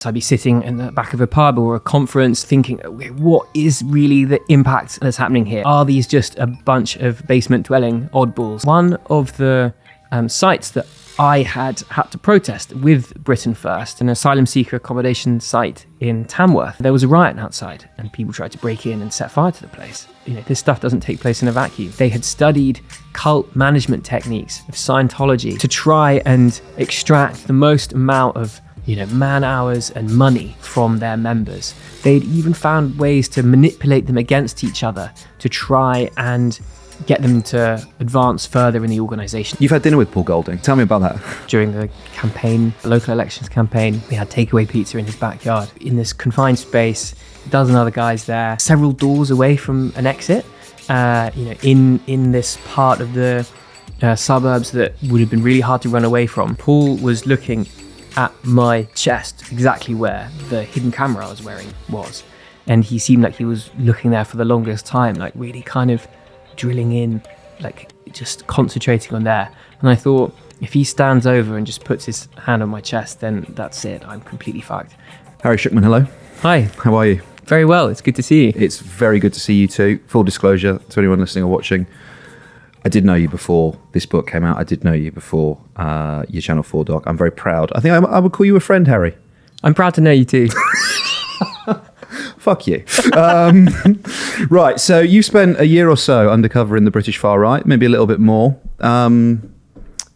I'd be sitting in the back of a pub or a conference thinking, okay, what is really the impact that's happening here? Are these just a bunch of basement dwelling oddballs? One of the sites that I had to protest with Britain First, an asylum seeker accommodation site in Tamworth, there was a riot outside and people tried to break in and set fire to the place. This stuff doesn't take place in a vacuum. They had studied cult management techniques of Scientology to try and extract the most amount of man hours and money from their members. They'd even found ways to manipulate them against each other to try and get them to advance further in the organisation. You've had dinner with Paul Golding. Tell me about that. During the campaign, the local elections campaign, we had takeaway pizza in his backyard. In this confined space, a dozen other guys there, several doors away from an exit, in this part of the suburbs that would have been really hard to run away from. Paul was looking at my chest, exactly where the hidden camera I was wearing was. And he seemed like he was looking there for the longest time, like really kind of drilling in, like just concentrating on there. And I thought, if he stands over and just puts his hand on my chest, then that's it. I'm completely fucked. Harry Shukman, hello. Hi. How are you? Very well. It's good to see you. It's very good to see you too. Full disclosure to anyone listening or watching, I did know you before this book came out. I did know you before your Channel 4 doc. I'm very proud. I think I would call you a friend, Harry. I'm proud to know you too. Fuck you. Right, so you spent a year or so undercover in the British far right, maybe a little bit more.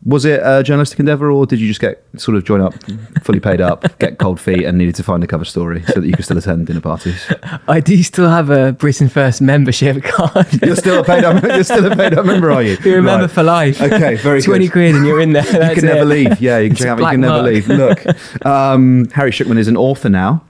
Was it a journalistic endeavour, or did you just get sort of join up, fully paid up, get cold feet and needed to find a cover story so that you could still attend dinner parties? I do still have a Britain First membership card. You're still a paid up member, are you? You're a member for life. Okay, very 20 good. 20 quid and you're in there. You can never leave. Yeah, you can check out. You can never leave. Look, Harry Shukman is an author now.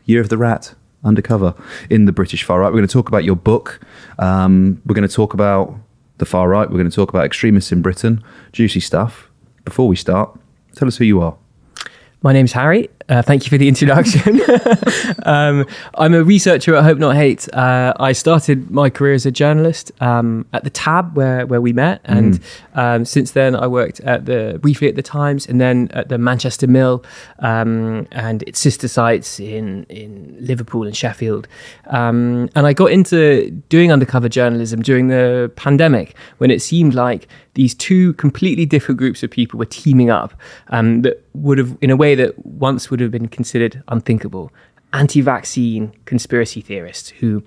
Year of the Rat, Undercover in the British far right. We're going to talk about your book. We're going to talk about the far right. We're going to talk about extremists in Britain. Juicy stuff. Before we start, tell us who you are. My name's Harry. Thank you for the introduction. I'm a researcher at Hope Not Hate. I started my career as a journalist at the Tab where we met, and since then I worked briefly at the Times and then at the Manchester Mill and its sister sites in Liverpool and Sheffield. And I got into doing undercover journalism during the pandemic when it seemed like these two completely different groups of people were teaming up that would have, in a way that once would have been considered unthinkable. Anti-vaccine conspiracy theorists who,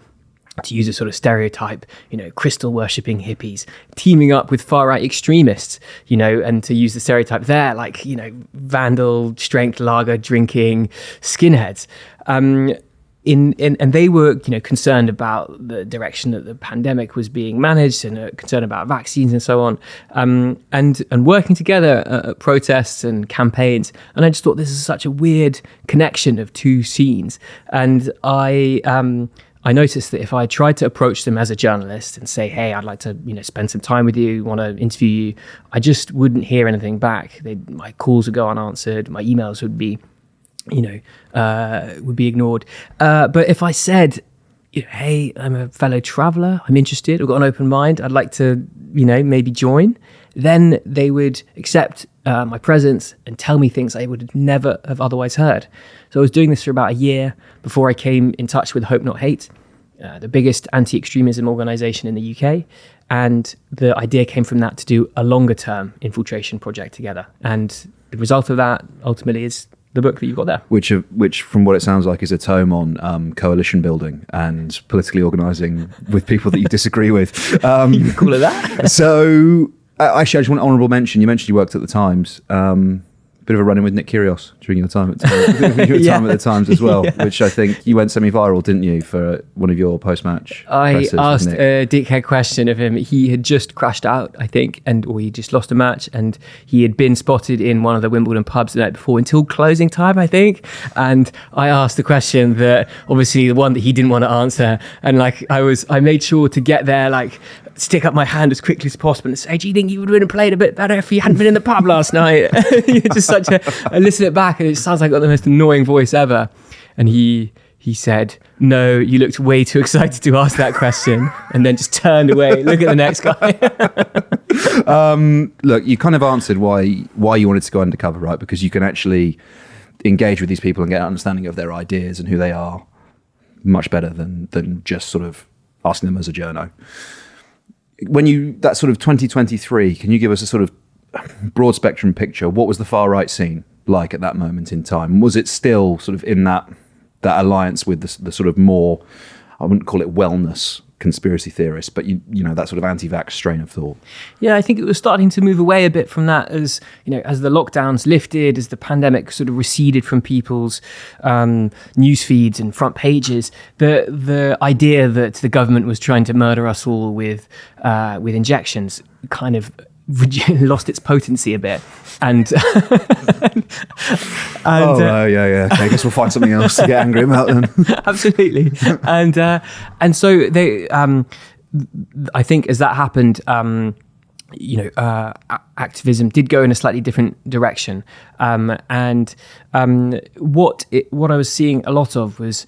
to use a sort of stereotype, crystal worshipping hippies, teaming up with far-right extremists, and to use the stereotype there, like, vandal, strength lager drinking skinheads. And they were, concerned about the direction that the pandemic was being managed and concerned about vaccines and so on, and working together at protests and campaigns. And I just thought this is such a weird connection of two scenes. And I noticed that if I tried to approach them as a journalist and say, hey, I'd like to, spend some time with you, want to interview you, I just wouldn't hear anything back. My calls would go unanswered. My emails would be would be ignored. But if I said, hey, I'm a fellow traveller, I'm interested, I've got an open mind, I'd like to, maybe join, then they would accept my presence and tell me things I would never have otherwise heard. So I was doing this for about a year before I came in touch with Hope Not Hate, the biggest anti-extremism organisation in the UK. And the idea came from that to do a longer term infiltration project together. And the result of that ultimately is the book that you've got there. Which from what it sounds like is a tome on coalition building and politically organising with people that you disagree with. You can call it that. So actually I just want an honourable mention. You mentioned you worked at the Times. Bit of a run-in with Nick Kyrgios during your time at the Times as well, which I think you went semi-viral, didn't you, for one of your post-match I asked a dickhead question of him. He had just crashed out, I think, or he just lost a match, and he had been spotted in one of the Wimbledon pubs the night before until closing time, I think. And I asked the question that, obviously, the one that he didn't want to answer, and I made sure to get there, stick up my hand as quickly as possible and say, do you think you would have played a bit better if you hadn't been in the pub last night? Just I listened it back and it sounds like I've got the most annoying voice ever. And he said, no, you looked way too excited to ask that question, and then just turned away. Look at the next guy. Look, you kind of answered why you wanted to go undercover, right? Because you can actually, engage with these people and get an understanding of their ideas and who they are much better than just sort of asking them as a journo. That sort of 2023, can you give us a sort of broad spectrum picture? What was the far right scene like at that moment in time? Was it still sort of in that alliance with the sort of more, I wouldn't call it wellness conspiracy theorists, but you know, that sort of anti-vax strain of thought? Yeah, I think it was starting to move away a bit from that as, you know, as the lockdowns lifted, as the pandemic sort of receded from people's news feeds and front pages. The idea that the government was trying to murder us all with injections kind of lost its potency a bit, and okay, I guess we'll find something else to get angry about then. Absolutely. And so they I think as that happened, activism did go in a slightly different direction, and what I was seeing a lot of was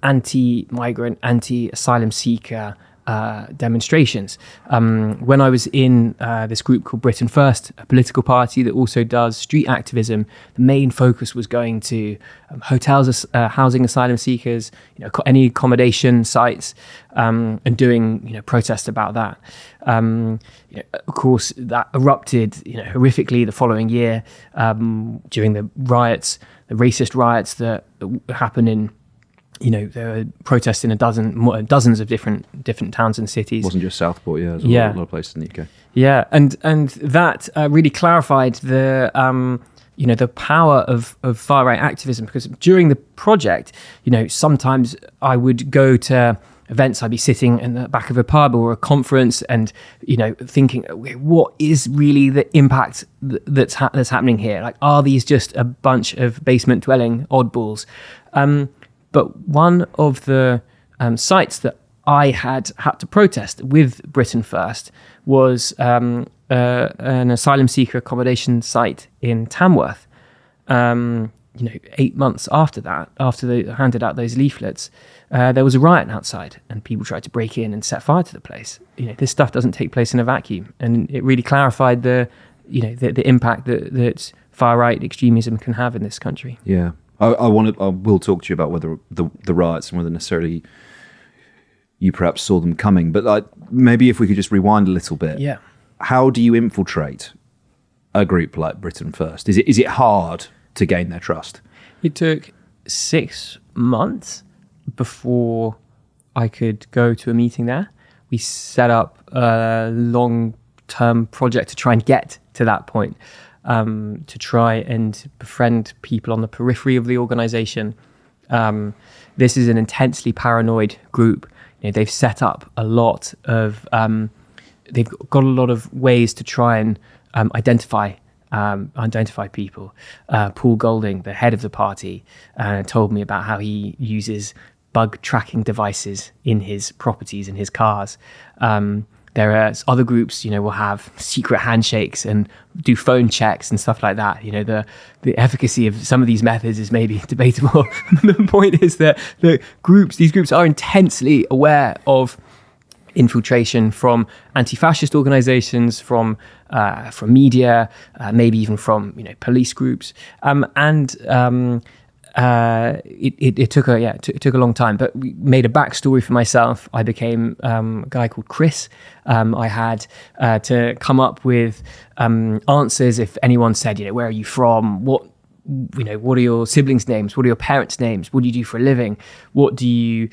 anti-migrant, anti-asylum seeker demonstrations. When I was in this group called Britain First, a political party that also does street activism, the main focus was going to hotels, housing asylum seekers, you know, any accommodation sites, and doing, you know, protests about that. Of course, that erupted, you know, horrifically the following year during the riots, the racist riots that happened in. You know, there were protests in dozens of different towns and cities. It wasn't just Southport, yeah. There's a lot of places in the UK. Yeah, and that really clarified the the power of far right activism, because during the project, you know, sometimes I would go to events. I'd be sitting in the back of a pub or a conference, and, you know, thinking, what is really the impact that's happening here? Like, are these just a bunch of basement dwelling oddballs? But one of the sites that I had to protest with Britain First was an asylum seeker accommodation site in Tamworth. 8 months after that, after they handed out those leaflets, there was a riot outside, and people tried to break in and set fire to the place. You know, this stuff doesn't take place in a vacuum, and it really clarified the impact that far right extremism can have in this country. Yeah. I will talk to you about whether the riots and whether necessarily you perhaps saw them coming. But maybe if we could just rewind a little bit. Yeah. How do you infiltrate a group like Britain First? Is it hard to gain their trust? It took 6 months before I could go to a meeting there. We set up a long-term project to try and get to that point. To try and befriend people on the periphery of the organization. This is an intensely paranoid group. You know, they've set up a lot of, they've got a lot of ways to try and identify people. Paul Golding, the head of the party, told me about how he uses bug tracking devices in his properties, in his cars. There are other groups, you know, will have secret handshakes and do phone checks and stuff like that. You know, the efficacy of some of these methods is maybe debatable. The point is that these groups are intensely aware of infiltration from anti-fascist organizations, from media, maybe even from, you know, police groups, It took a long time, but we made a backstory for myself. I became a guy called Chris. I had to come up with answers if anyone said, you know, where are you from? What are your siblings' names? What are your parents' names? What do you do for a living? Did you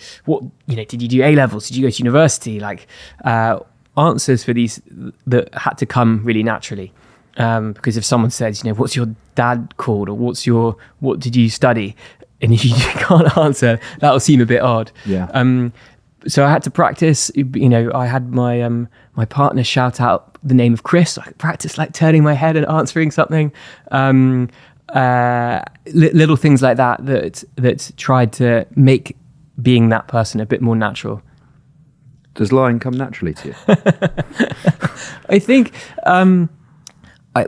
do A-levels? Did you go to university? Like answers for these that had to come really naturally. Because if someone says, you know, what's your dad called, or what did you study, and if you can't answer, that'll seem a bit odd. Yeah. So I had to practice. You know, I had my partner shout out the name of Chris. So I practiced like turning my head and answering something. Little things like that tried to make being that person a bit more natural. Does lying come naturally to you? I think.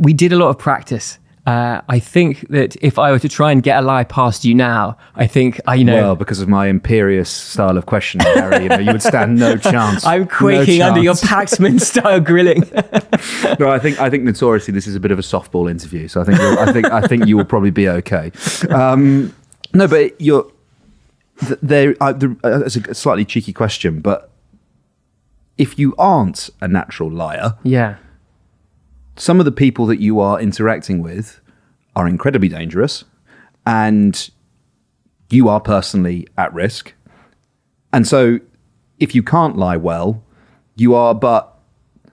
We did a lot of practice. I think that if I were to try and get a lie past you now, I think Well, because of my imperious style of questioning, Harry, you would stand no chance. I'm quaking under your Paxman style grilling. No, I think notoriously this is a bit of a softball interview, so I think you will probably be okay. No, but it's a slightly cheeky question, but if you aren't a natural liar, some of the people that you are interacting with are incredibly dangerous, and you are personally at risk. And so if you can't lie well, you are but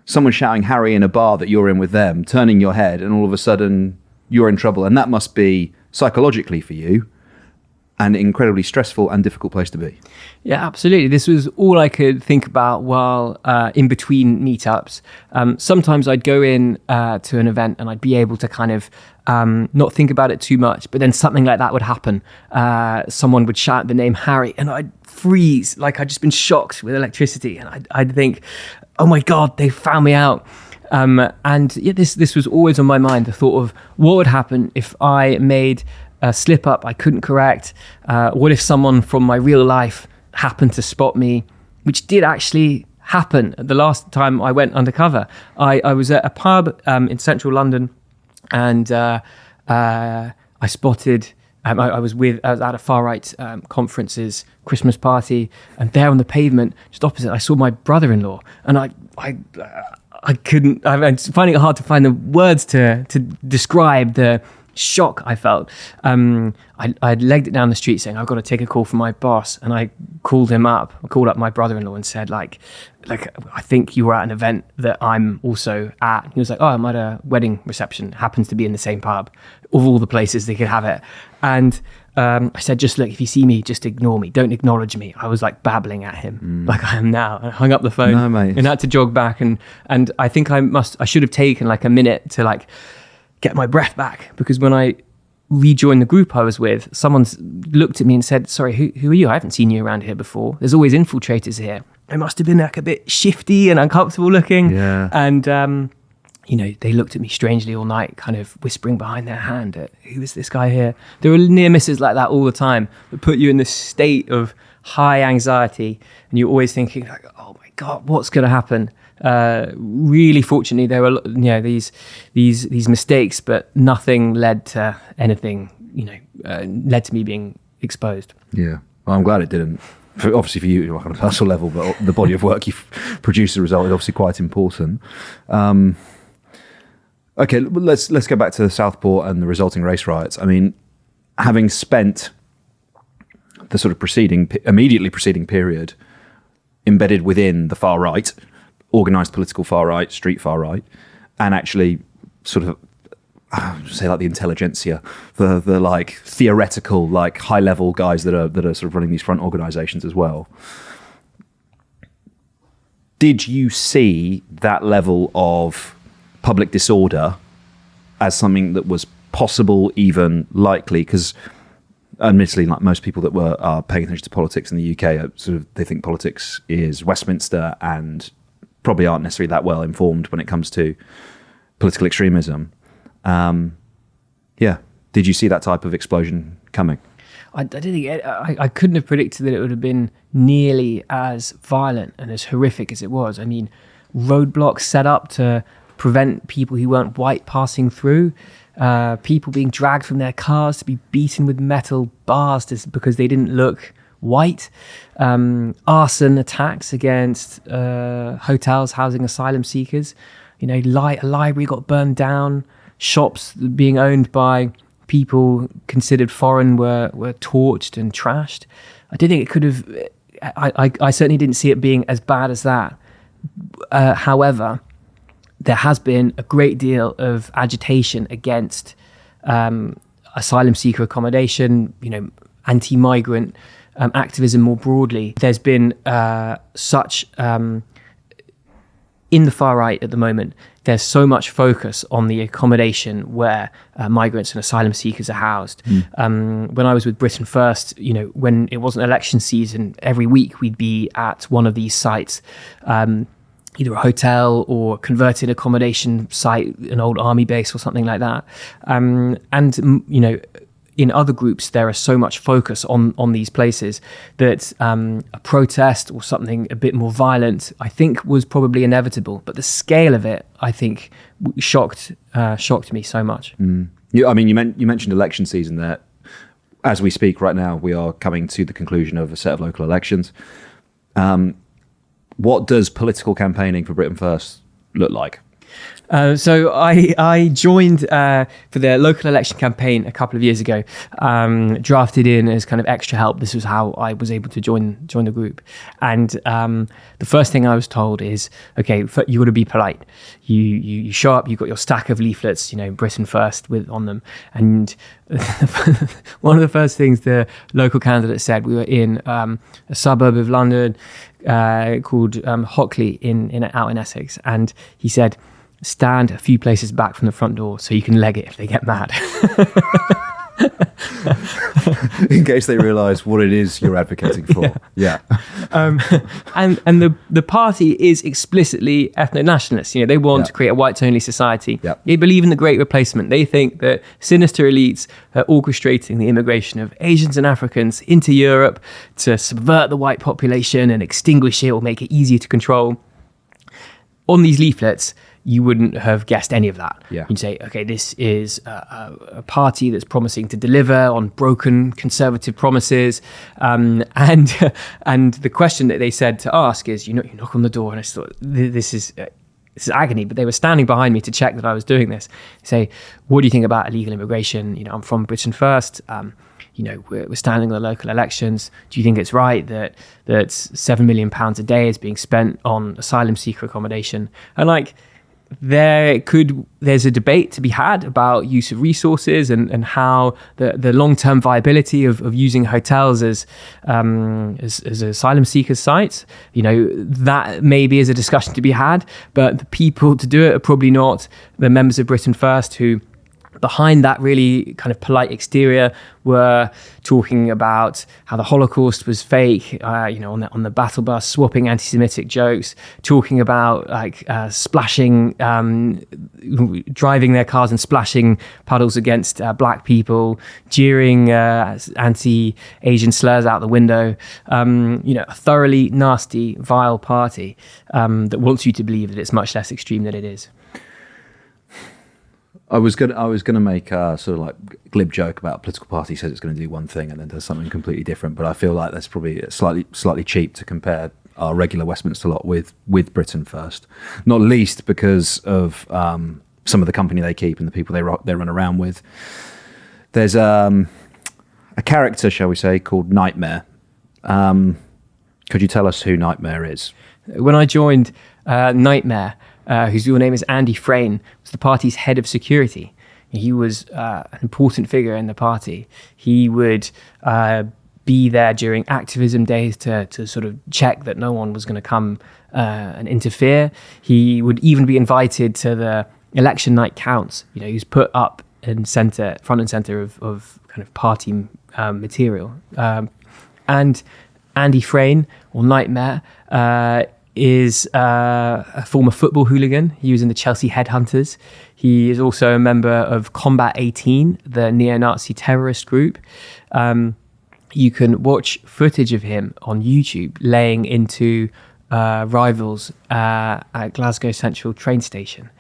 someone shouting Harry in a bar that you're in with them, turning your head, and all of a sudden you're in trouble. And that must be psychologically for you an incredibly stressful and difficult place to be. Yeah, absolutely. This was all I could think about while in between meetups. Sometimes I'd go in to an event and I'd be able to kind of not think about it too much, but then something like that would happen. Someone would shout the name Harry and I'd freeze, like I'd just been shocked with electricity, and I'd think, oh my God, they found me out. And yeah, this was always on my mind, the thought of what would happen if I made a slip up I couldn't correct. What if someone from my real life happened to spot me, which did actually happen. The last time I went undercover, I was at a pub in central London, and I spotted, I was at a far-right conference's Christmas party, and there on the pavement, just opposite, I saw my brother-in-law, and I couldn't, I'm finding it hard to find the words to describe the shock I felt. I'd legged it down the street saying, I've got to take a call from my boss. And I called him up. I called up my brother-in-law and said, like, I think you were at an event that I'm also at. He was like, oh, I'm at a wedding reception. It happens to be in the same pub. Of all the places they could have it. And I said, just look, if you see me, just ignore me. Don't acknowledge me. I was like babbling at him like I am now. And I hung up the phone and had to jog back. And I think I should have taken like a minute to like get my breath back, because when I rejoined the group I was with, someone looked at me and said, sorry, who are you? I haven't seen you around here before. There's always infiltrators here. I must have been like a bit shifty and uncomfortable looking. Yeah. And, they looked at me strangely all night, kind of whispering behind their hand at, who is this guy here? There were near misses like that all the time that put you in this state of high anxiety. And you're always thinking like, oh my God, what's going to happen? Really fortunately there were these mistakes, but nothing led to anything led to me being exposed. Well, I'm glad it didn't, obviously for you on a personal level, but the body of work you've produced, the result is obviously quite important. Okay, let's go back to Southport and the resulting race riots. I mean, having spent the sort of immediately preceding period embedded within the far right, organised political far right, street far right, and actually sort of say like the intelligentsia, the like theoretical, like high level guys that are sort of running these front organisations as well. Did you see that level of public disorder as something that was possible, even likely? Because admittedly, like most people that are paying attention to politics in the UK, they think politics is Westminster and probably aren't necessarily that well informed when it comes to political extremism. Did you see that type of explosion coming? I couldn't have predicted that it would have been nearly as violent and as horrific as it was. I mean, roadblocks set up to prevent people who weren't white passing through, people being dragged from their cars to be beaten with metal bars because they didn't look white, arson attacks against hotels housing asylum seekers. A library got burned down, shops being owned by people considered foreign were torched and trashed. I didn't think it could have. I certainly didn't see it being as bad as that. However, there has been a great deal of agitation against asylum seeker accommodation, anti-migrant activism more broadly. There's been such in the far right at the moment, there's so much focus on the accommodation where migrants and asylum seekers are housed. When I was with Britain First, when it wasn't election season, every week we'd be at one of these sites either a hotel or converted accommodation site, an old army base or something like that. In other groups, there is so much focus on these places that a protest or something a bit more violent, I think, was probably inevitable. But the scale of it, I think, shocked me so much. You mentioned election season there. As we speak right now, we are coming to the conclusion of a set of local elections. What does political campaigning for Britain First look like? So I joined for the local election campaign a couple of years ago, drafted in as kind of extra help. This was how I was able to join the group. And the first thing I was told is, okay, you got to be polite. You show up, you've got your stack of leaflets, Britain First on them. And one of the first things the local candidate said, we were in a suburb of London called Hockley out in Essex. And he said, stand a few places back from the front door so you can leg it if they get mad. In case they realise what it is you're advocating for. Yeah. And the party is explicitly ethno-nationalist. They want to create a whites-only society. Yep. They believe in the Great Replacement. They think that sinister elites are orchestrating the immigration of Asians and Africans into Europe to subvert the white population and extinguish it or make it easier to control. On these leaflets, you wouldn't have guessed any of that. Yeah. You'd say, okay, this is a party that's promising to deliver on broken conservative promises. And the question that they said to ask is, you knock on the door, and I thought, this is agony. But they were standing behind me to check that I was doing this. Say, what do you think about illegal immigration? I'm from Britain First. We're standing on the local elections. Do you think it's right that £7 million a day is being spent on asylum seeker accommodation? And there's a debate to be had about use of resources and how the long-term viability of using hotels as asylum seekers sites. That maybe is a discussion to be had, but the people to do it are probably not the members of Britain First who, behind that really kind of polite exterior, were talking about how the Holocaust was fake, on the battle bus, swapping anti-Semitic jokes, talking about splashing, driving their cars and splashing puddles against black people, jeering anti-Asian slurs out the window. A thoroughly nasty, vile party that wants you to believe that it's much less extreme than it is. I was gonna make a sort of like glib joke about a political party says it's going to do one thing and then does something completely different, but I feel like that's probably slightly cheap to compare our regular Westminster lot with Britain First, not least because of some of the company they keep and the people they run around with. There's a character, shall we say, called Nightmare. Could you tell us who Nightmare is? When I joined, Nightmare, whose real name is Andy Frayne, was the party's head of security. He was an important figure in the party. He would be there during activism days to sort of check that no one was going to come and interfere. He would even be invited to the election night counts. He was put up and front and center of kind of party material. And Andy Frayne, or Nightmare, is a former football hooligan. He was in the Chelsea Headhunters. He is also a member of Combat 18, the neo-Nazi terrorist group. You can watch footage of him on YouTube laying into rivals at Glasgow Central train station.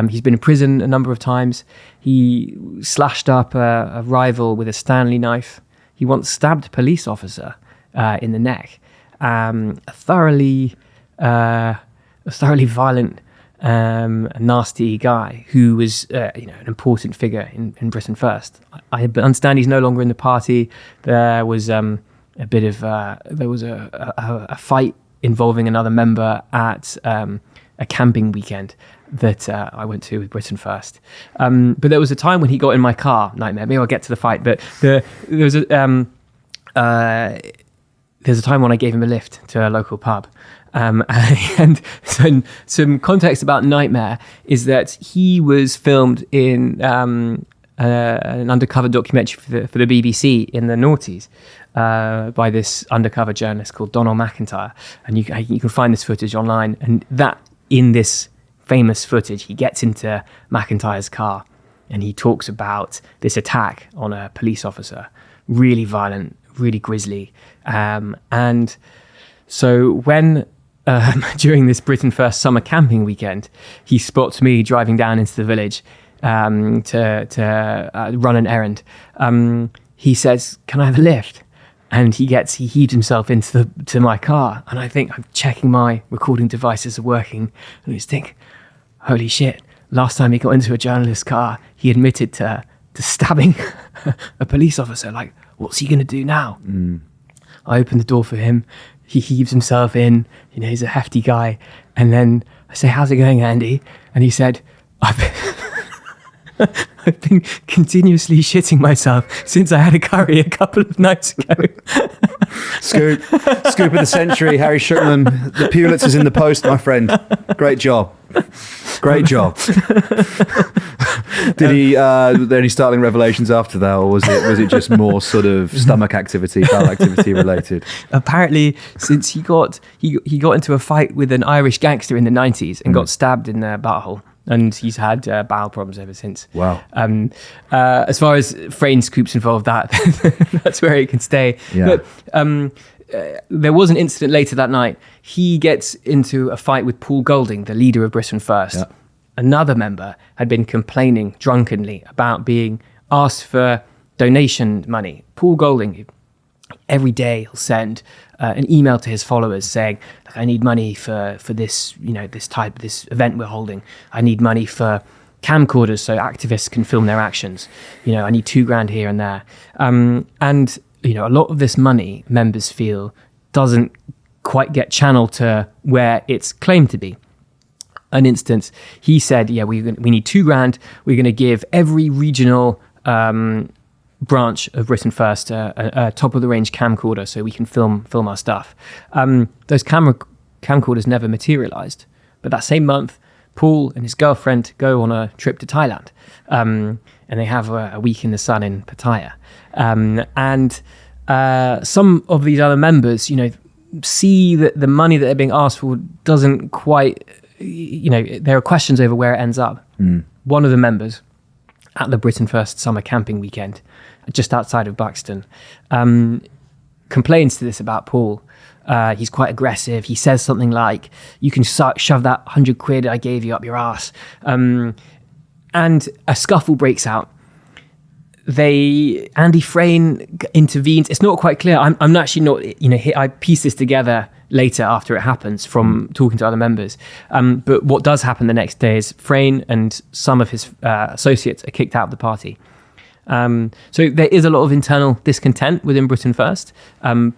He's been in prison a number of times. He slashed up a rival with a Stanley knife. He once stabbed a police officer in the neck. A thoroughly violent, nasty guy who was, an important figure in Britain First. I understand he's no longer in the party. There was a fight involving another member at a camping weekend that I went to with Britain First. But there was a time when he got in my car, Nightmare. Maybe I'll get to the fight, but there's a time when I gave him a lift to a local pub. And some context about Nightmare is that he was filmed in an undercover documentary for the BBC in the noughties by this undercover journalist called Donald McIntyre. And you can find this footage online. And that in this famous footage, he gets into McIntyre's car and he talks about this attack on a police officer, really violent, really grisly. And so when during this Britain First summer camping weekend, he spots me driving down into the village to run an errand. He says, "Can I have a lift?" And he heaves himself into my car. And I think I'm checking my recording devices are working. And I just think, holy shit, last time he got into a journalist's car, he admitted to stabbing a police officer. Like, what's he going to do now? I open the door for him. He heaves himself in. You know, he's a hefty guy. And then I say, "How's it going, Andy?" And he said, I've been continuously shitting myself since I had a curry a couple of nights ago. Scoop of the century, Harry Shukman. The Pulitzer's in the post, my friend. Great job. Did he? Were there any startling revelations after that, or was it just more sort of stomach activity, bowel activity related? Apparently, since he got into a fight with an Irish gangster in the 90s and got stabbed in the butthole. And he's had bowel problems ever since. Wow. As far as Frayne scoops involved, that's where it can stay. Yeah. But there was an incident later that night. He gets into a fight with Paul Golding, the leader of Britain First. Yeah. Another member had been complaining drunkenly about being asked for donation money. Paul Golding, every day he'll send an email to his followers saying, "I need money for this, this event we're holding. I need money for camcorders so activists can film their actions. I need $2,000 here and there." And a lot of this money, members feel, doesn't quite get channeled to where it's claimed to be. An instance, he said, we need $2,000. We're going to give every regional branch of Britain First a top-of-the-range camcorder so we can film our stuff. Those camcorders never materialized. But that same month, Paul and his girlfriend go on a trip to Thailand, and they have a week in the sun in Pattaya. And some of these other members, see that the money that they're being asked for doesn't quite, there are questions over where it ends up. One of the members at the Britain First summer camping weekend, just outside of Buxton, complains to this about Paul. He's quite aggressive. He says something like, "You can shove that £100 I gave you up your ass." And a scuffle breaks out. Andy Frayne intervenes. It's not quite clear. I'm actually not, I piece this together later after it happens from talking to other members. But what does happen the next day is Frayne and some of his associates are kicked out of the party. So there is a lot of internal discontent within Britain First.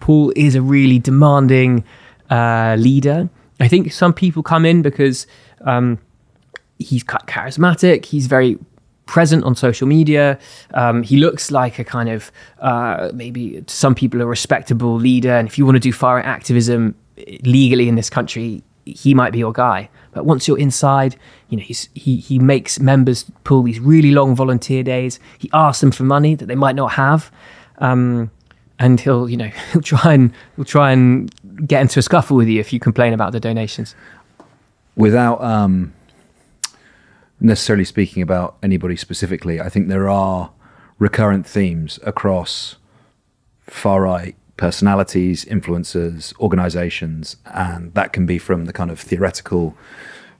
Paul is a really demanding leader. I think some people come in because he's quite charismatic. He's very present on social media. He looks like a kind of, maybe to some people, a respectable leader. And if you want to do far-right activism legally in this country, he might be your guy. But once you're inside, he makes members pull these really long volunteer days. He asks them for money that they might not have, and he'll try and get into a scuffle with you if you complain about the donations. Without necessarily speaking about anybody specifically, I think there are recurrent themes across far-right personalities, influencers, organizations, and that can be from the kind of theoretical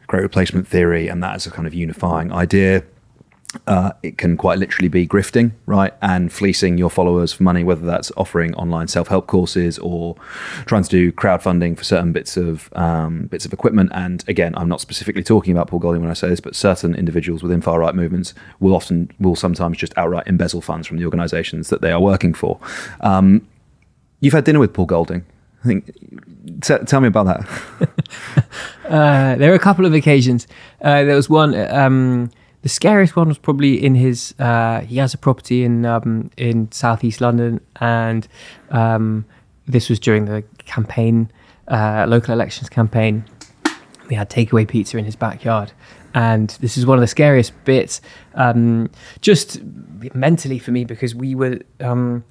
great replacement theory, and that is a kind of unifying idea. It can quite literally be grifting, right? And fleecing your followers for money, whether that's offering online self-help courses or trying to do crowdfunding for certain bits of equipment. And again, I'm not specifically talking about Paul Golding when I say this, but certain individuals within far-right movements will sometimes just outright embezzle funds from the organizations that they are working for. You've had dinner with Paul Golding. I think. Tell me about that. There were a couple of occasions. There was one. The scariest one was probably in his. He has a property in southeast London, and this was during the campaign, local elections campaign. We had takeaway pizza in his backyard, and this is one of the scariest bits, just mentally for me, because we were, in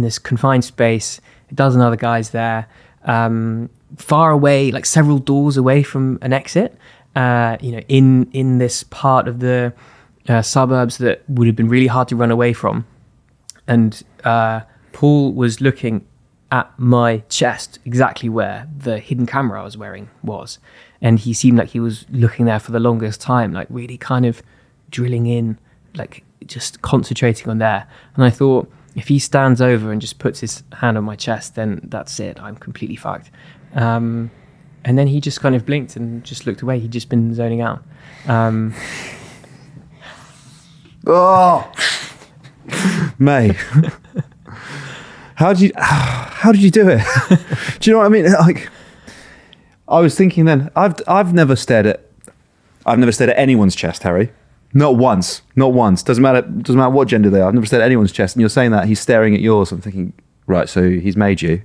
this confined space, a dozen other guys there. far away, like several doors away from an exit, in this part of the suburbs that would have been really hard to run away from. And Paul was looking at my chest, exactly where the hidden camera I was wearing was. And he seemed like he was looking there for the longest time, like really kind of drilling in, like just concentrating on there. And I thought, if he stands over and just puts his hand on my chest, then that's it. I'm completely fucked. And then he just kind of blinked and just looked away. He'd just been zoning out. May. How did you do it? Do you know what I mean? Like, I was thinking then, I've never stared at anyone's chest, Harry. Not once. Doesn't matter what gender they are. I've never stared at anyone's chest. And you're saying that he's staring at yours. I'm thinking, right, so he's made you.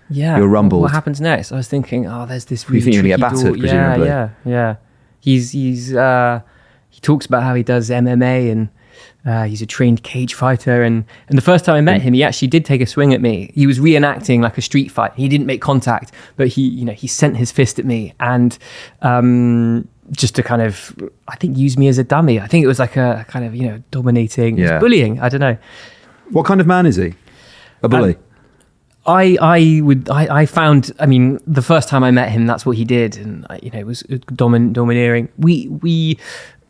Yeah. You're rumbled. What happens next? I was thinking, there's this really you think you're going to get battered, presumably. Yeah. He talks about how he does MMA and he's a trained cage fighter. And the first time I met him, he actually did take a swing at me. He was reenacting like a street fight. He didn't make contact, but he sent his fist at me and just to kind of, I think, use me as a dummy. I think it was like a kind of, dominating, bullying. I don't know. What kind of man is he? A bully? I found, the first time I met him, that's what he did. And, it was domineering. We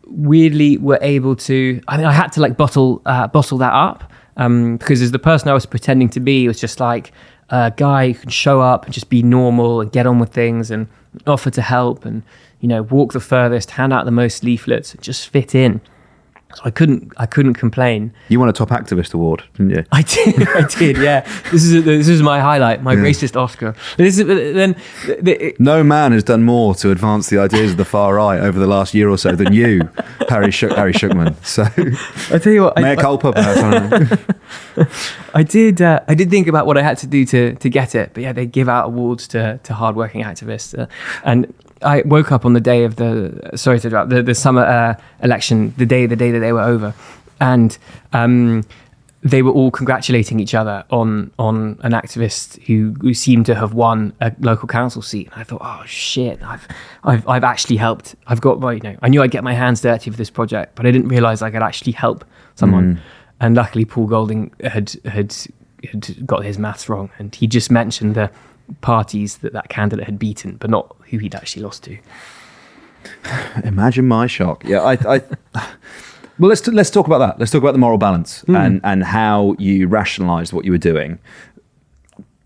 weirdly were able to, I had to like bottle that up because as the person I was pretending to be was just like a guy who can show up and just be normal and get on with things and offer to help and, walk the furthest, hand out the most leaflets, just fit in. So I couldn't complain. You won a top activist award, didn't you? I did, yeah. This is my highlight, my racist Oscar. No man has done more to advance the ideas of the far right over the last year or so than you, Harry Shukman. So I tell you what, mea culpa, perhaps. I did think about what I had to do to get it, but yeah, they give out awards to hardworking activists, and I woke up on the day of the summer election, the day that they were over, and they were all congratulating each other on an activist who seemed to have won a local council seat. And I thought, oh shit, I've actually helped. I've got I knew I'd get my hands dirty for this project, but I didn't realize I could actually help someone. And luckily, Paul Golding had got his maths wrong, and he just mentioned the parties that candidate had beaten, but not who he'd actually lost to. Imagine my shock. Yeah, well, let's talk about that. Let's talk about the moral balance and how you rationalised what you were doing.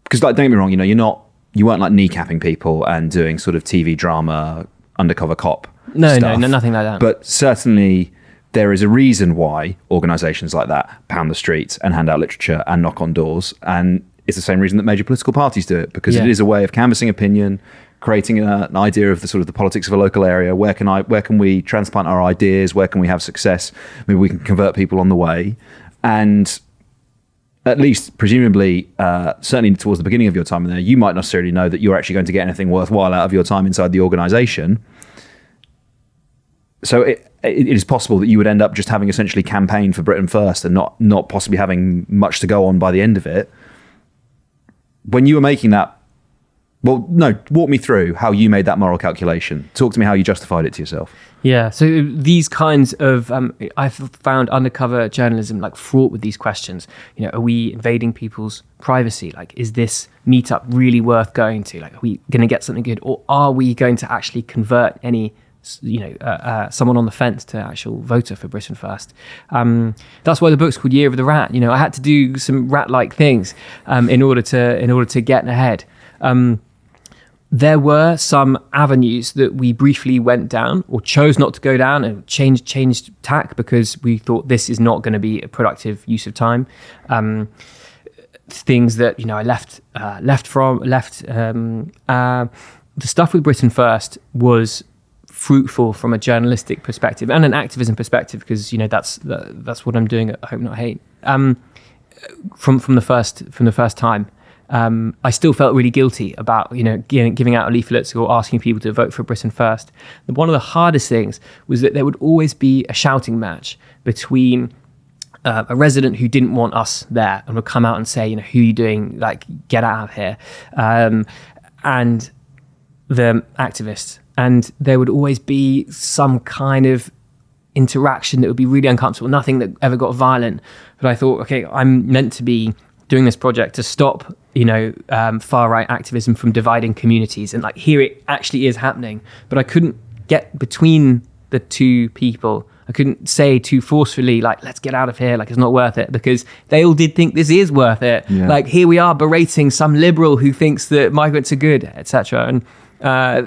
Because, don't get me wrong, you weren't like kneecapping people and doing sort of TV drama, undercover cop stuff. No, nothing like that. But certainly there is a reason why organisations like that pound the streets and hand out literature and knock on doors, and it's the same reason that major political parties do it, because it is a way of canvassing opinion, creating an idea of the sort of the politics of a local area. Where can we transplant our ideas? Where can we have success? Maybe we can convert people on the way. And at least, presumably, certainly towards the beginning of your time in there, you might not necessarily know that you're actually going to get anything worthwhile out of your time inside the organisation. So it is possible that you would end up just having essentially campaigned for Britain First and not possibly having much to go on by the end of it. When you were making that, walk me through how you made that moral calculation. Talk to me how you justified it to yourself. Yeah, so these kinds of, I've found undercover journalism like fraught with these questions. Are we invading people's privacy? Like, is this meetup really worth going to? Like, are we going to get something good? Or are we going to actually convert any someone on the fence to actual voter for Britain First? That's why the book's called Year of the Rat. I had to do some rat-like things in order to get ahead. There were some avenues that we briefly went down or chose not to go down and changed tack because we thought this is not going to be a productive use of time. Things that I left. The stuff with Britain First was fruitful from a journalistic perspective and an activism perspective, because that's what I'm doing at Hope Not Hate. From the first time, I still felt really guilty about giving out leaflets or asking people to vote for Britain First. One of the hardest things was that there would always be a shouting match between a resident who didn't want us there and would come out and say, who are you doing? Like, get out of here. And the activists, and there would always be some kind of interaction that would be really uncomfortable, nothing that ever got violent. But I thought, okay, I'm meant to be doing this project to stop, far-right activism from dividing communities. And like, here it actually is happening. But I couldn't get between the two people. I couldn't say too forcefully, like, let's get out of here, like, it's not worth it, because they all did think this is worth it. Yeah. Like, here we are berating some liberal who thinks that migrants are good, etc. And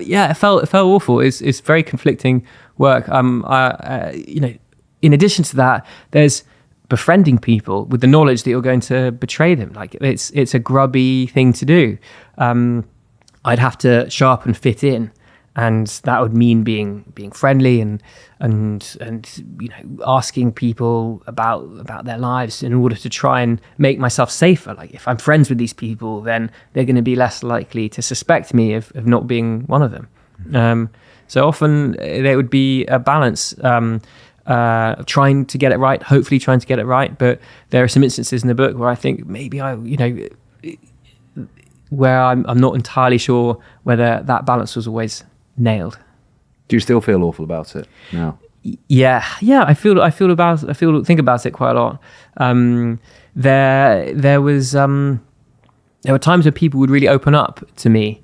it felt awful. It's very conflicting work. In addition to that, there's befriending people with the knowledge that you're going to betray them. Like, it's a grubby thing to do. I'd have to show up and fit in, and that would mean being friendly and asking people about their lives in order to try and make myself safer. Like, if I'm friends with these people, then they're going to be less likely to suspect me of not being one of them. So often there would be a balance, trying to get it right, hopefully trying to get it right. But there are some instances in the book where I think maybe where I'm not entirely sure whether that balance was always nailed. Do you still feel awful about it now? Yeah. I think about it quite a lot. There were times where people would really open up to me.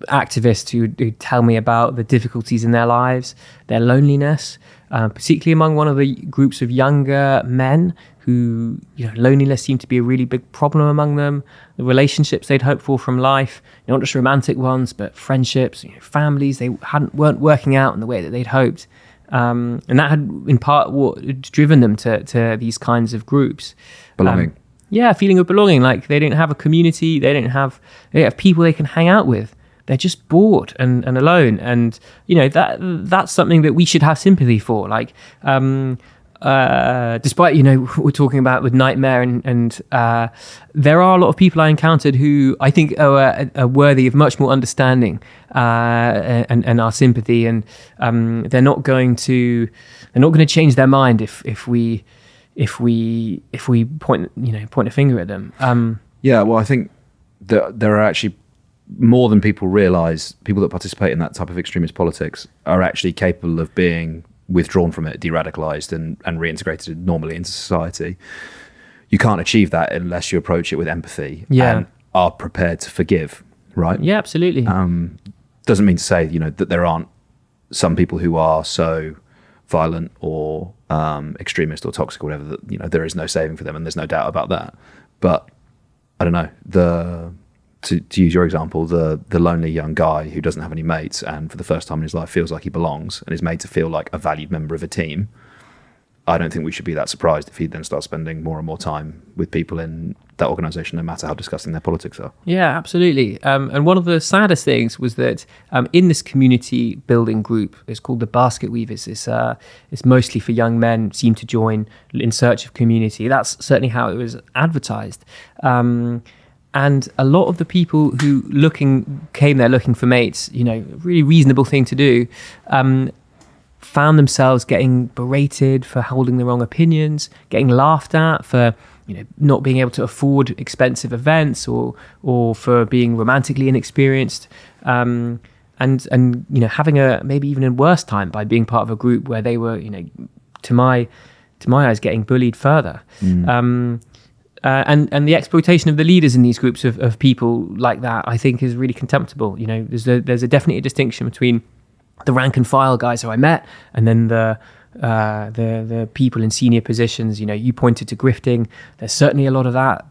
Activists who'd tell me about the difficulties in their lives, their loneliness, particularly among one of the groups of younger men who, loneliness seemed to be a really big problem among them. The relationships they'd hoped for from life, not just romantic ones, but friendships, families, they weren't working out in the way that they'd hoped. And that had in part what had driven them to these kinds of groups. Belonging. Feeling of belonging. Like, they didn't have a community, they don't have people they can hang out with. They're just bored and alone. And, that's something that we should have sympathy for. Like, despite, what we're talking about with Nightmare and there are a lot of people I encountered who I think are worthy of much more understanding and our sympathy. And they're not going to change their mind if we point a finger at them. Well, I think that there are actually more than people realize. People that participate in that type of extremist politics are actually capable of being withdrawn from it, de-radicalized and reintegrated normally into society. You can't achieve that unless you approach it with empathy and are prepared to forgive, right? Yeah, absolutely. Doesn't mean to say, that there aren't some people who are so violent or extremist or toxic or whatever that, there is no saving for them, and there's no doubt about that. But I don't know, to use your example, the lonely young guy who doesn't have any mates and for the first time in his life feels like he belongs and is made to feel like a valued member of a team. I don't think we should be that surprised if he then starts spending more and more time with people in that organisation, no matter how disgusting their politics are. Yeah, absolutely. And one of the saddest things was that in this community building group, it's called the Basket Weavers. It's mostly for young men, seem to join in search of community. That's certainly how it was advertised. And a lot of the people who came there looking for mates, really reasonable thing to do, found themselves getting berated for holding the wrong opinions, getting laughed at for not being able to afford expensive events or for being romantically inexperienced, and having a maybe even a worse time by being part of a group where they were to my eyes getting bullied further. And the exploitation of the leaders in these groups of people like that, I think, is really contemptible. There's definitely a distinction between the rank and file guys who I met and then the people in senior positions. You pointed to grifting. There's certainly a lot of that.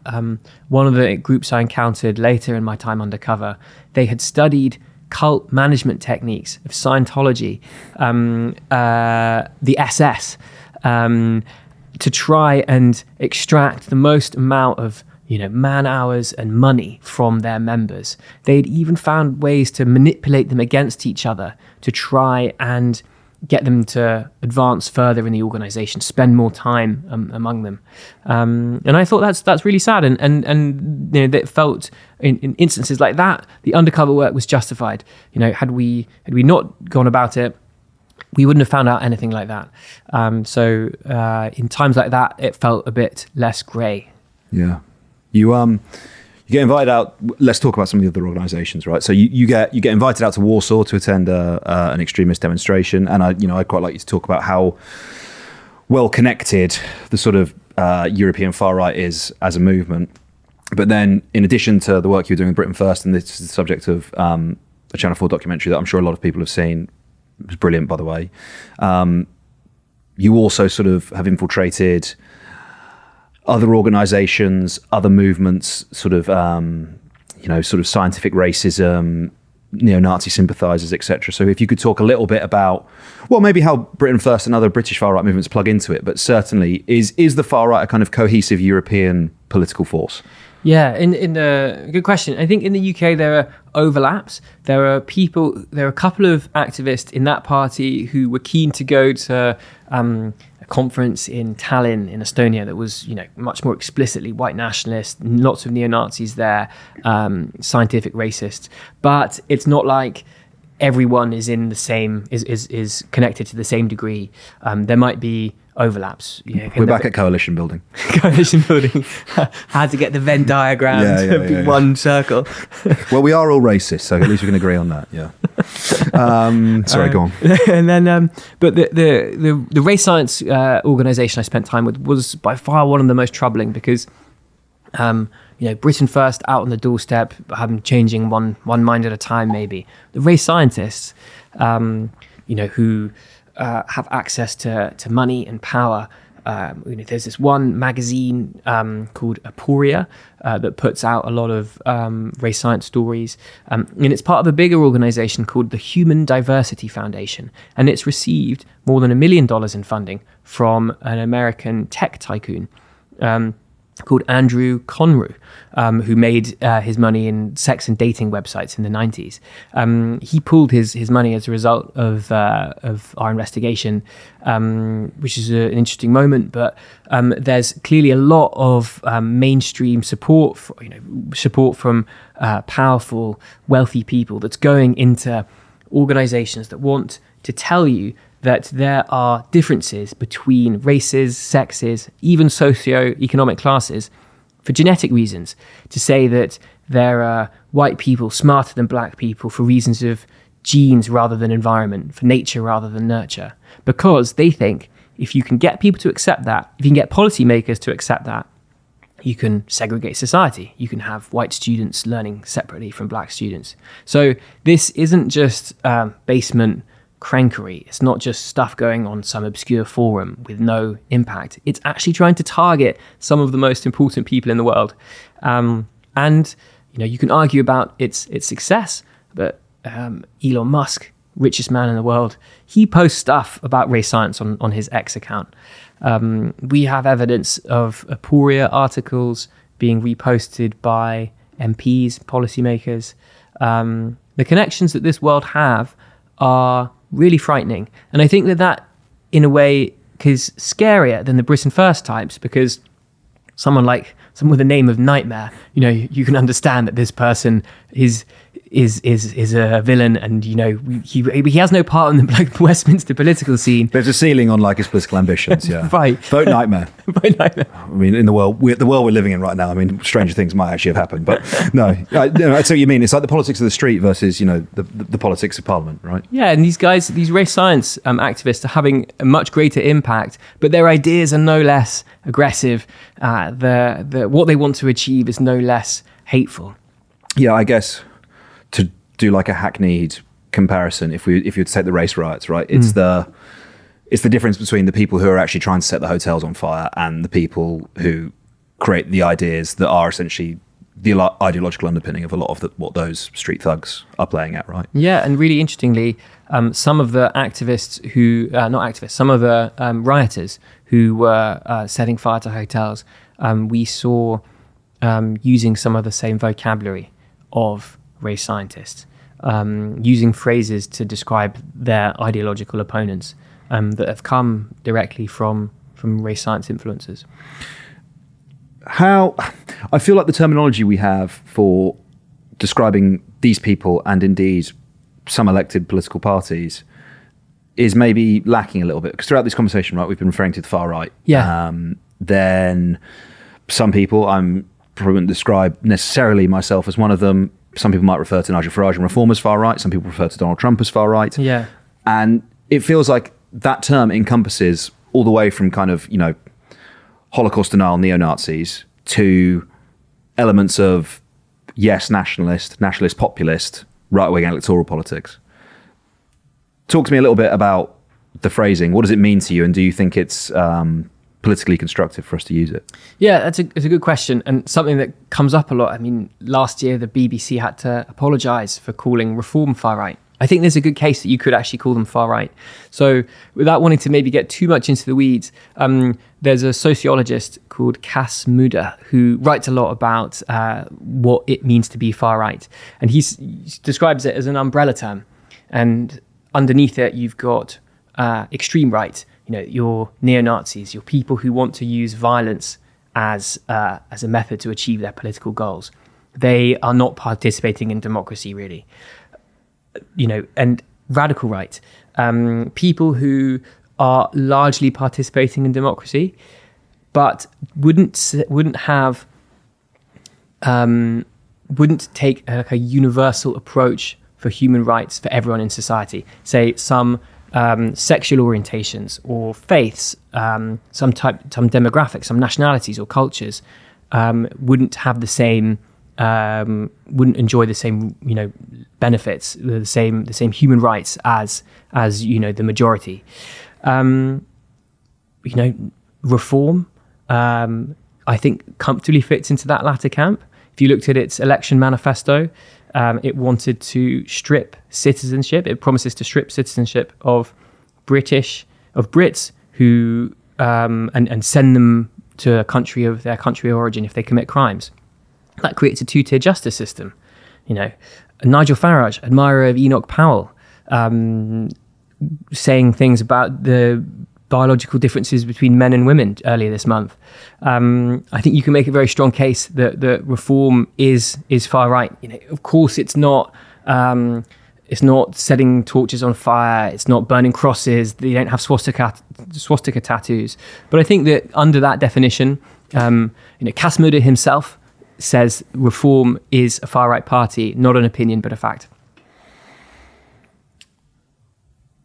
One of the groups I encountered later in my time undercover, they had studied cult management techniques of Scientology, the SS, to try and extract the most amount of man hours and money from their members. They'd even found ways to manipulate them against each other to try and get them to advance further in the organization, spend more time among them. And I thought that's really sad. And that felt in instances like that, the undercover work was justified. Had we not gone about it, we wouldn't have found out anything like that. So in times like that, it felt a bit less grey. Yeah. You You get invited out. Let's talk about some of the other organisations, right? So you get invited out to Warsaw to attend an extremist demonstration, and I'd quite like you to talk about how well connected the sort of European far right is as a movement. But then, in addition to the work you were doing in Britain First, and this is the subject of a Channel 4 documentary that I'm sure a lot of people have seen, it was brilliant, by the way. You also sort of have infiltrated other organisations, other movements, sort of scientific racism, neo-Nazi sympathisers, etc. So if you could talk a little bit about, well, maybe how Britain First and other British far-right movements plug into it, but certainly is the far-right a kind of cohesive European political force? Yeah, good question. I think in the UK there are overlaps. There are a couple of activists in that party who were keen to go to a conference in Tallinn in Estonia that was, much more explicitly white nationalist, lots of neo-Nazis there, scientific racists. But it's not like everyone is in the same, is connected to the same degree. There might be overlaps. We're back at coalition building. Coalition building. Had to get the Venn diagram to be one circle. Well, we are all racist, so at least we can agree on that. Yeah. Sorry, go on. And then, but the race science organisation I spent time with was by far one of the most troubling because, Britain First out on the doorstep, changing one mind at a time, maybe. The race scientists, who have access to money and power. There's this one magazine called Aporia that puts out a lot of race science stories. And it's part of a bigger organization called the Human Diversity Foundation. And it's received more than $1 million in funding from an American tech tycoon called Andrew Conroe, who made his money in sex and dating websites in the 90s. He pulled his money as a result of our investigation, which is an interesting moment. But there's clearly a lot of mainstream support from powerful, wealthy people that's going into organizations that want to tell you that there are differences between races, sexes, even socio-economic classes for genetic reasons. To say that there are white people smarter than black people for reasons of genes rather than environment, for nature rather than nurture. Because they think if you can get people to accept that, if you can get policymakers to accept that, you can segregate society. You can have white students learning separately from black students. So this isn't just basement crankery. It's not just stuff going on some obscure forum with no impact. It's actually trying to target some of the most important people in the world. And you can argue about its success, but Elon Musk, richest man in the world, he posts stuff about race science on his X account. We have evidence of Aporia articles being reposted by MPs, policymakers. The connections that this world have are really frightening. And I think that in a way is scarier than the Britain First types, because someone with the name of Nightmare, you can understand that this person is a villain, and he has no part in the Westminster political scene. There's a ceiling on his political ambitions. Yeah, right. Vote Nightmare. Vote Nightmare. I mean, in the world we're living in right now, stranger things might actually have happened. But no, that's what you mean. It's like the politics of the street versus the politics of Parliament, right? Yeah, and these race science activists are having a much greater impact, but their ideas are no less aggressive. What they want to achieve is no less hateful. Yeah, I guess to do a hackneyed comparison, if you were to take the race riots, right? It's the difference between the people who are actually trying to set the hotels on fire and the people who create the ideas that are essentially the ideological underpinning of a lot of what those street thugs are playing at, right? Yeah, and really interestingly, some of the activists some of the rioters who were setting fire to hotels, we saw using some of the same vocabulary of race scientists, using phrases to describe their ideological opponents that have come directly from race science influencers. How I feel like the terminology we have for describing these people, and indeed some elected political parties, is maybe lacking a little bit, because throughout this conversation, right, we've been referring to the far right. Yeah. Then some people, I'm probably wouldn't describe necessarily myself as one of them. Some people might refer to Nigel Farage and Reform as far right. Some people refer to Donald Trump as far right. Yeah. And it feels like that term encompasses all the way from kind of, Holocaust denial, neo-Nazis, to elements of, yes, nationalist, populist, right-wing electoral politics. Talk to me a little bit about the phrasing. What does it mean to you? And do you think it's politically constructive for us to use it? Yeah, it's a good question, and something that comes up a lot. I mean, last year the BBC had to apologise for calling Reform far right. I think there's a good case that you could actually call them far right. So without wanting to maybe get too much into the weeds, there's a sociologist called Cass Muda who writes a lot about what it means to be far right. And he describes it as an umbrella term. And underneath it, you've got extreme right, your neo-Nazis, your people who want to use violence as a method to achieve their political goals. They are not participating in democracy, really. And radical right, people who are largely participating in democracy, but wouldn't take a universal approach for human rights for everyone in society. Say some sexual orientations or faiths, some demographics, some nationalities or cultures wouldn't have the same. Wouldn't enjoy the same, benefits, the same human rights as the majority. Reform, I think comfortably fits into that latter camp. If you looked at its election manifesto, it wanted to strip citizenship. It promises to strip citizenship of Brits who and send them to their country of origin if they commit crimes. That creates a two-tier justice system. Nigel Farage, admirer of Enoch Powell, saying things about the biological differences between men and women earlier this month. I think you can make a very strong case that Reform is far right. Of course, it's not setting torches on fire. It's not burning crosses. They don't have swastika tattoos. But I think that under that definition, Cass Muda himself says Reform is a far-right party, not an opinion, but a fact.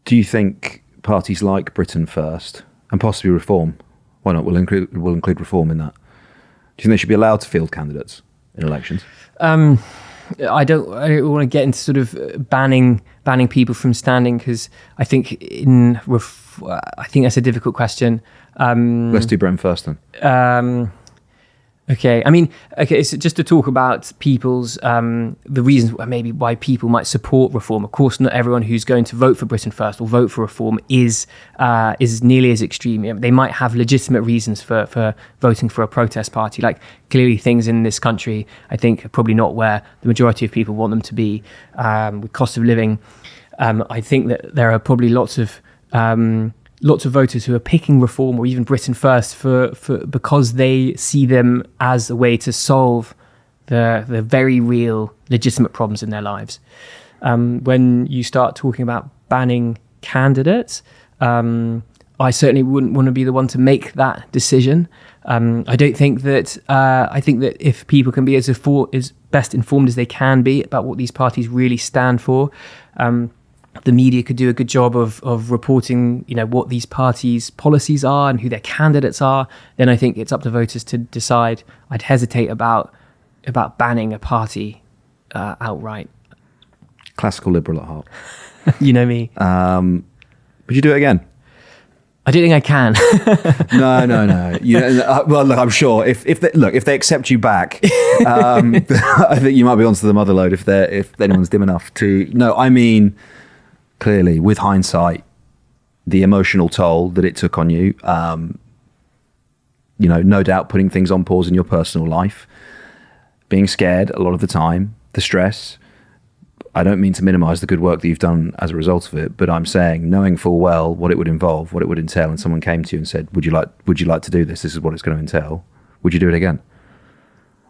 Do you think parties like Britain First and possibly Reform, why not? We'll include Reform in that. Do you think they should be allowed to field candidates in elections? I don't want to get into sort of banning people from standing, because I think that's a difficult question. Let's do Britain First then. Okay. So just to talk about people's, the reasons maybe why people might support Reform. Of course, not everyone who's going to vote for Britain First or vote for Reform is nearly as extreme. They might have legitimate reasons for voting for a protest party. Like, clearly things in this country, I think, are probably not where the majority of people want them to be, with cost of living. I think that there are probably lots of voters who are picking Reform or even Britain First because they see them as a way to solve the very real legitimate problems in their lives. When you start talking about banning candidates, I certainly wouldn't want to be the one to make that decision. I don't think that. I think that if people can be as best informed as they can be about what these parties really stand for, the media could do a good job of reporting, what these parties' policies are and who their candidates are. Then I think it's up to voters to decide. I'd hesitate about banning a party outright. Classical liberal at heart. You know me. Would you do it again? I don't think I can. No. Well, look, I'm sure if they accept you back, I think you might be onto the mother load if anyone's dim enough to. No, I mean, clearly, with hindsight, the emotional toll that it took on you, no doubt putting things on pause in your personal life, being scared a lot of the time, the stress. I don't mean to minimize the good work that you've done as a result of it, but I'm saying, knowing full well what it would involve, what it would entail, and someone came to you and said, would you like to do this? This is what it's going to entail. Would you do it again?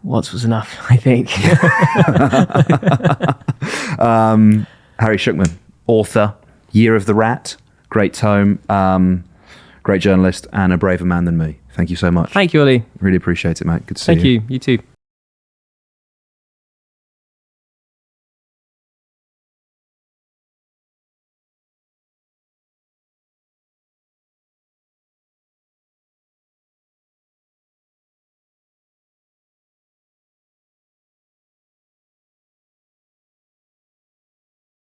Once was enough, I think. Harry Shukman, author, Year of the Rat, great tome, great journalist, and a braver man than me. Thank you so much. Thank you, Ollie. Really appreciate it, mate. Good to see you. Thank you. You too.